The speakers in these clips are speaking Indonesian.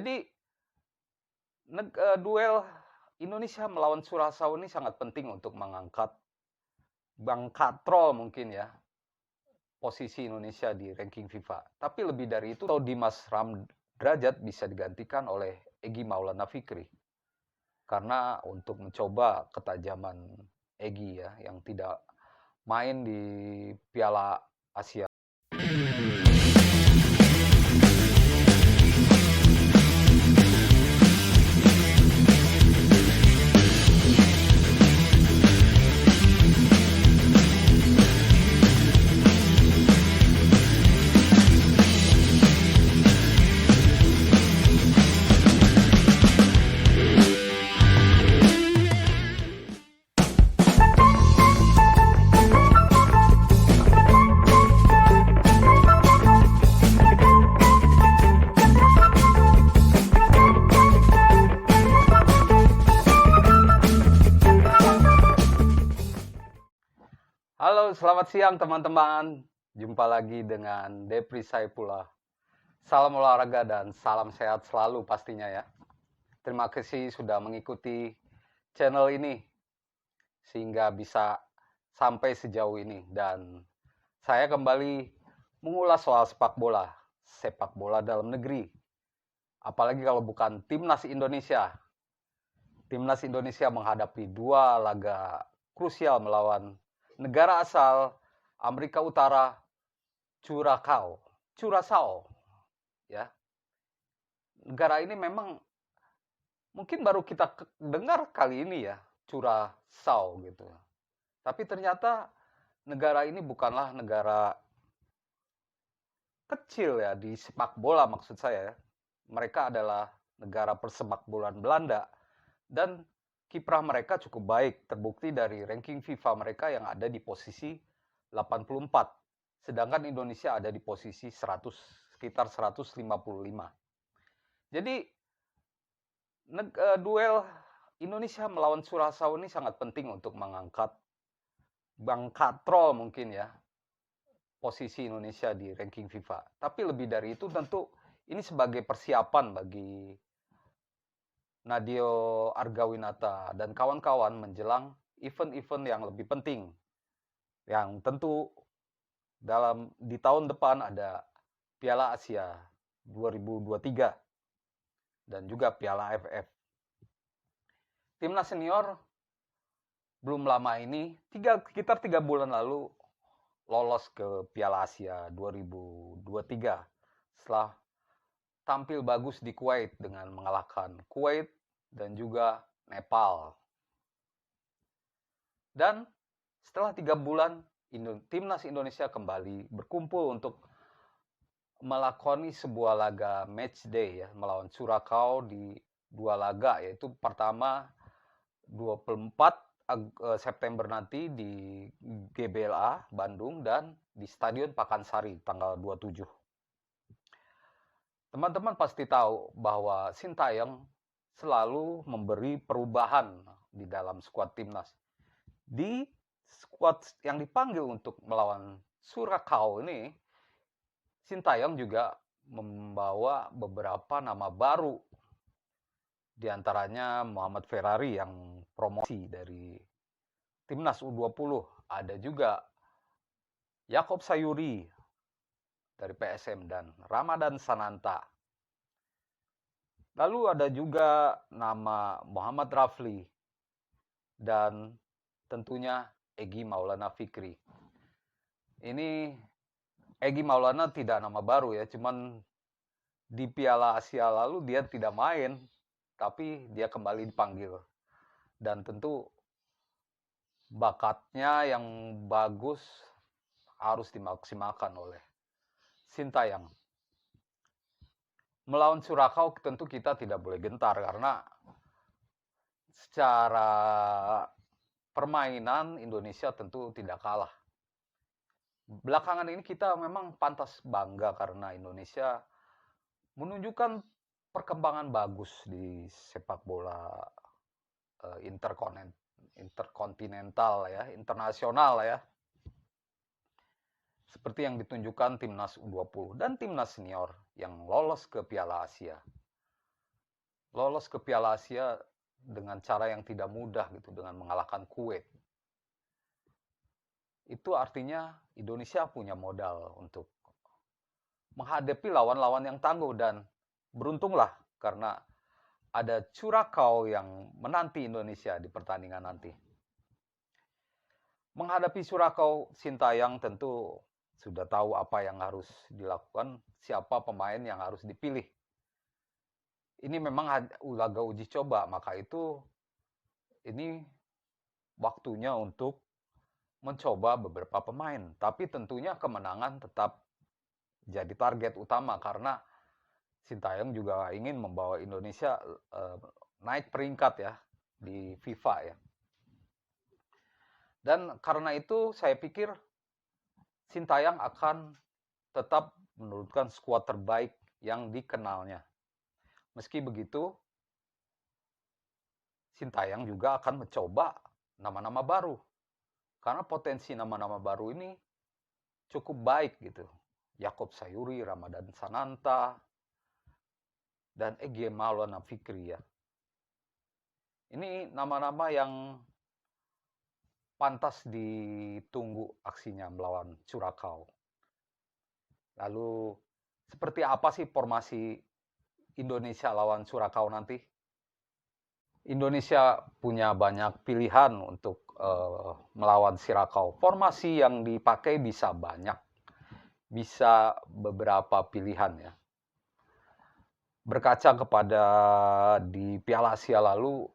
Jadi duel Indonesia melawan Curaçao ini sangat penting untuk mengangkat katrol mungkin ya posisi Indonesia di ranking FIFA. Tapi lebih dari itu, Dimas Derajat bisa digantikan oleh Egy Maulana Fikri. Karena untuk mencoba ketajaman Egy ya yang tidak main di Piala Asia. Halo, selamat siang teman-teman. Jumpa lagi dengan Depri Saipullah. Salam olahraga dan salam sehat selalu pastinya ya. Terima kasih sudah mengikuti channel ini sehingga bisa sampai sejauh ini. Dan saya kembali mengulas soal sepak bola dalam negeri. Apalagi kalau bukan Timnas Indonesia. Timnas Indonesia menghadapi dua laga krusial melawan negara asal Amerika Utara, Curaçao, ya. Negara ini memang mungkin baru kita dengar kali ini ya, Curaçao gitu. Tapi ternyata negara ini bukanlah negara kecil ya di sepak bola maksud saya. Mereka adalah negara persepak bolaan Belanda dan kiprah mereka cukup baik, terbukti dari ranking FIFA mereka yang ada di posisi 84, sedangkan Indonesia ada di posisi 100, sekitar 155. Jadi duel Indonesia melawan Curaçao ini sangat penting untuk mengangkat katrol mungkin ya posisi Indonesia di ranking FIFA. Tapi lebih dari itu tentu ini sebagai persiapan bagi Nadeo Argawinata dan kawan-kawan menjelang event-event yang lebih penting. Yang tentu di tahun depan ada Piala Asia 2023 dan juga Piala AFF. Timnas senior belum lama ini, sekitar 3 bulan lalu lolos ke Piala Asia 2023 setelah tampil bagus di Kuwait dengan mengalahkan Kuwait dan juga Nepal. Dan setelah 3 bulan, Timnas Indonesia kembali berkumpul untuk melakoni sebuah laga match day ya, melawan Curaçao di 2 laga, yaitu pertama 24 September nanti di GBLA Bandung dan di Stadion Pakansari tanggal 27. Teman-teman pasti tahu bahwa Sintayong selalu memberi perubahan di dalam skuad timnas. Di skuad yang dipanggil untuk melawan Curaçao ini, Sintayong juga membawa beberapa nama baru. Di antaranya Muhammad Ferrari yang promosi dari Timnas U20. Ada juga Yakob Sayuri dari PSM dan Ramadan Sananta. Lalu ada juga nama Muhammad Rafli dan tentunya Egy Maulana Fikri. Ini Egy Maulana tidak nama baru ya, cuman di Piala Asia lalu dia tidak main, tapi dia kembali dipanggil. Dan tentu bakatnya yang bagus harus dimaksimalkan oleh Sintayong. Melawan Curaçao tentu kita tidak boleh gentar karena secara permainan Indonesia tentu tidak kalah. Belakangan ini kita memang pantas bangga karena Indonesia menunjukkan perkembangan bagus di sepak bola interkontinental ya, internasional ya. Seperti yang ditunjukkan Timnas U20 dan Timnas Senior yang lolos ke Piala Asia. lolos ke Piala Asia dengan cara yang tidak mudah gitu, dengan mengalahkan Kuwait. Itu artinya Indonesia punya modal untuk menghadapi lawan-lawan yang tangguh, dan beruntunglah karena ada Curacao yang menanti Indonesia di pertandingan nanti. Menghadapi Curacao, Sintayong tentu sudah tahu apa yang harus dilakukan, siapa pemain yang harus dipilih. Ini memang laga uji coba, maka itu ini waktunya untuk mencoba beberapa pemain. Tapi tentunya kemenangan tetap jadi target utama karena Sintayong juga ingin membawa Indonesia naik peringkat ya di FIFA ya. Dan karena itu saya pikir Sintayong akan tetap menurunkan skuad terbaik yang dikenalnya. Meski begitu, Sintayong juga akan mencoba nama-nama baru. Karena potensi nama-nama baru ini cukup baik gitu. Yaakob Sayuri, Ramadan Sananta, dan Egy Maulana Fikri ya. Ini nama-nama yang pantas ditunggu aksinya melawan Curacao. Lalu seperti apa sih formasi Indonesia lawan Curacao nanti? Indonesia punya banyak pilihan untuk melawan Curacao. Formasi yang dipakai bisa banyak, bisa beberapa pilihan ya. Berkaca kepada di Piala Asia lalu,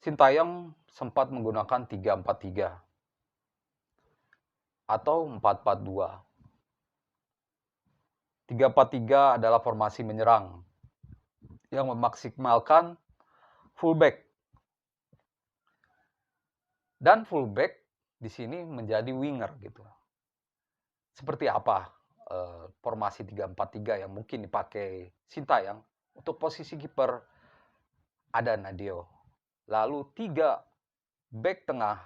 Sintayong sempat menggunakan 3-4-3 atau 4-4-2. 3-4-3 adalah formasi menyerang yang memaksimalkan fullback. Dan fullback di sini menjadi winger gitu. Seperti apa formasi 3-4-3 yang mungkin dipakai Sintayong? Untuk posisi kiper ada Nadeo. Lalu 3 back tengah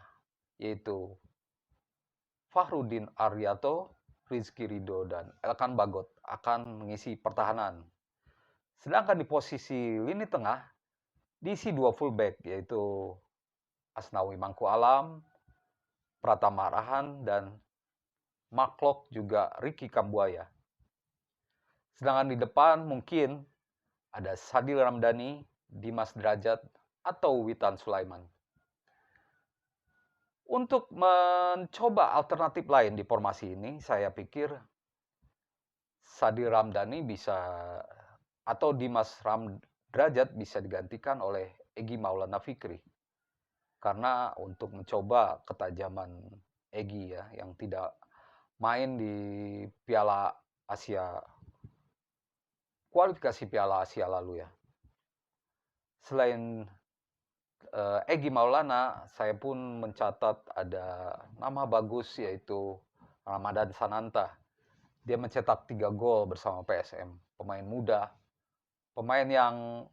yaitu Fahrudin Aryato, Rizky Ridho, dan Elkan Bagot akan mengisi pertahanan. Sedangkan di posisi lini tengah diisi 2 fullback yaitu Asnawi Mangku Alam, Pratama Arahan, dan Maklok juga Ricky Kambuaya. Sedangkan di depan mungkin ada Sadil Ramdhani, Dimas Derajat, atau Witan Sulaiman. Untuk mencoba alternatif lain di formasi ini, saya pikir Sadil Ramdhani bisa atau Dimas Derajat bisa digantikan oleh Egy Maulana Fikri. Karena untuk mencoba ketajaman Egy ya, yang tidak main di Piala Asia, kualifikasi Piala Asia lalu ya. Selain Egy Maulana, saya pun mencatat ada nama bagus yaitu Ramadan Sananta. Dia mencetak 3 gol bersama PSM. Pemain muda, pemain yang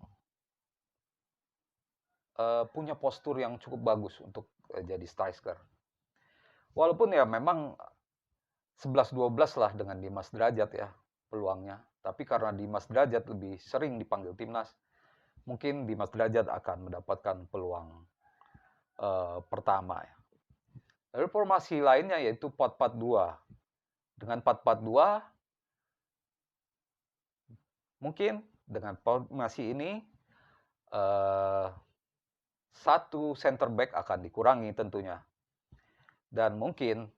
punya postur yang cukup bagus untuk jadi striker. Walaupun ya memang 11-12 lah dengan Dimas Derajat ya peluangnya. Tapi karena Dimas Derajat lebih sering dipanggil timnas, mungkin Dimas Derajat akan mendapatkan peluang pertama. Lalu formasi lainnya yaitu 4-4-2. Dengan 4-4-2, mungkin dengan formasi ini satu center back akan dikurangi tentunya. Dan mungkin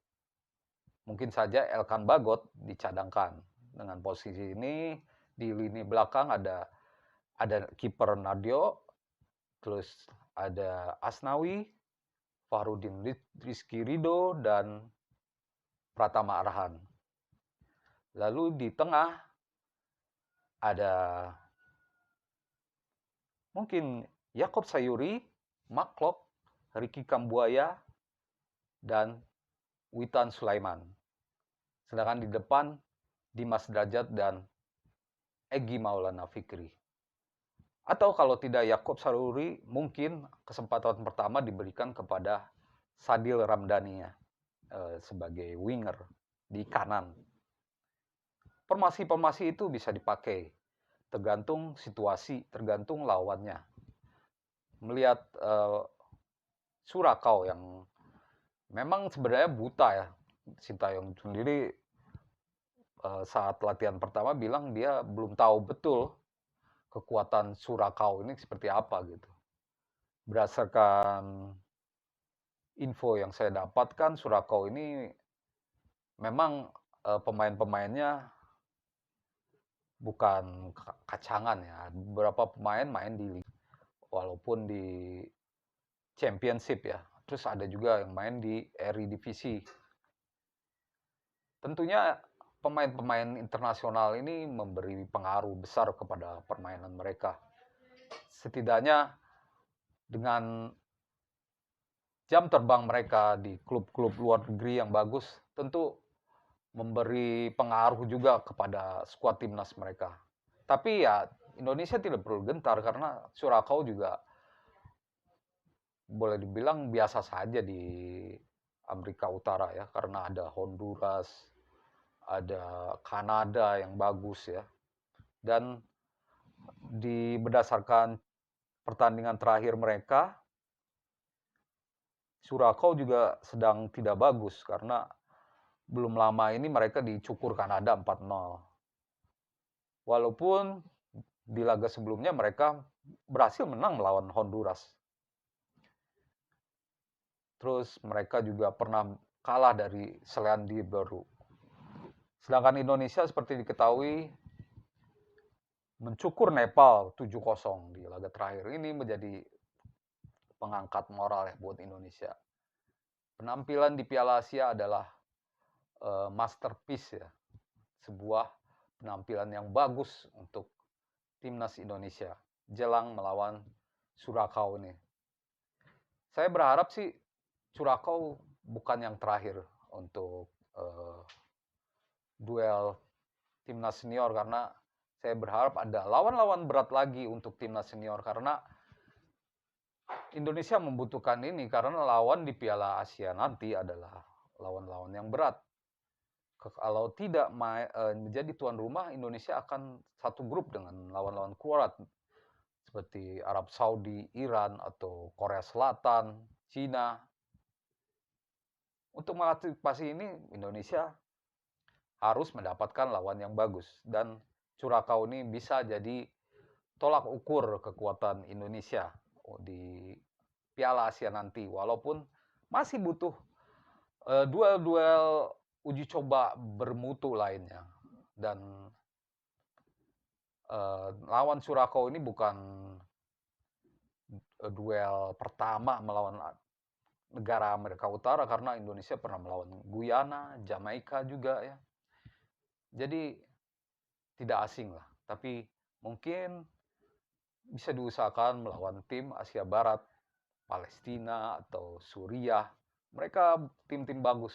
saja Elkan Bagot dicadangkan. Dengan posisi ini di lini belakang ada kiper Nadeo, terus ada Asnawi, Fahrudin Rizky Ridho, dan Pratama Arahan. Lalu di tengah ada mungkin Yaakob Sayuri, Maklok, Ricky Kambuaya, dan Witan Sulaiman. Sedangkan di depan Dimas Derajat dan Egy Maulana Fikri. Atau kalau tidak Yaakob Sayuri, mungkin kesempatan pertama diberikan kepada Sadil Ramdhani sebagai winger di kanan. Formasi-formasi itu bisa dipakai. tergantung situasi, tergantung lawannya. Melihat Surakau yang memang sebenarnya buta ya, Sintayong sendiri saat latihan pertama bilang dia belum tahu betul kekuatan Surakau ini seperti apa gitu. Berdasarkan info yang saya dapatkan, Surakau ini memang pemain-pemainnya bukan kacangan ya. Beberapa pemain main di walaupun di Championship ya. Terus ada juga yang main di Eredivisie. Tentunya pemain-pemain internasional ini memberi pengaruh besar kepada permainan mereka. Setidaknya dengan jam terbang mereka di klub-klub luar negeri yang bagus, tentu memberi pengaruh juga kepada skuad timnas mereka. Tapi ya Indonesia tidak perlu gentar karena Surakau juga boleh dibilang biasa saja di Amerika Utara ya, karena ada Honduras, ada Kanada yang bagus ya. Dan berdasarkan pertandingan terakhir mereka, Surakau juga sedang tidak bagus karena belum lama ini mereka dicukur Kanada 4-0. Walaupun di laga sebelumnya mereka berhasil menang melawan Honduras. Terus mereka juga pernah kalah dari Selandia Baru. Sedangkan Indonesia seperti diketahui mencukur Nepal 7-0 di laga terakhir. Ini menjadi pengangkat moral ya buat Indonesia. Penampilan di Piala Asia adalah masterpiece ya. Sebuah penampilan yang bagus untuk timnas Indonesia jelang melawan Surakau ini. Saya berharap sih Surakau bukan yang terakhir untuk duel timnas senior, karena saya berharap ada lawan-lawan berat lagi untuk timnas senior karena Indonesia membutuhkan ini karena lawan di Piala Asia nanti adalah lawan-lawan yang berat. Kalau tidak menjadi tuan rumah, Indonesia akan satu grup dengan lawan-lawan kuat seperti Arab Saudi, Iran, atau Korea Selatan, Cina. Untuk mengantisipasi ini, Indonesia harus mendapatkan lawan yang bagus. Dan Surakau ini bisa jadi tolak ukur kekuatan Indonesia di Piala Asia nanti. Walaupun masih butuh duel-duel uji coba bermutu lainnya. Dan lawan Surakau ini bukan duel pertama melawan negara Amerika Utara, karena Indonesia pernah melawan Guyana, Jamaika juga ya. Jadi tidak asing lah, tapi mungkin bisa diusahakan melawan tim Asia Barat, Palestina atau Suriah. Mereka tim-tim bagus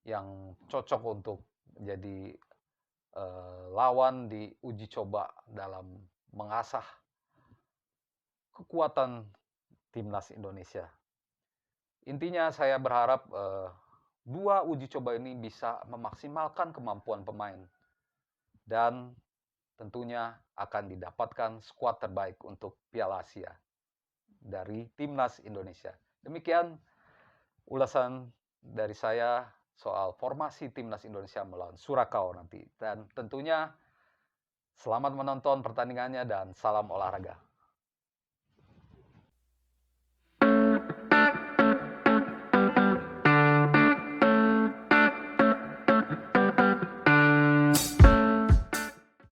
yang cocok untuk menjadi lawan di uji coba dalam mengasah kekuatan timnas Indonesia. Intinya saya berharap dua uji coba ini bisa memaksimalkan kemampuan pemain dan tentunya akan didapatkan skuad terbaik untuk Piala Asia dari timnas Indonesia. Demikian ulasan dari saya soal formasi timnas Indonesia melawan Surakau nanti. Dan tentunya selamat menonton pertandingannya dan salam olahraga.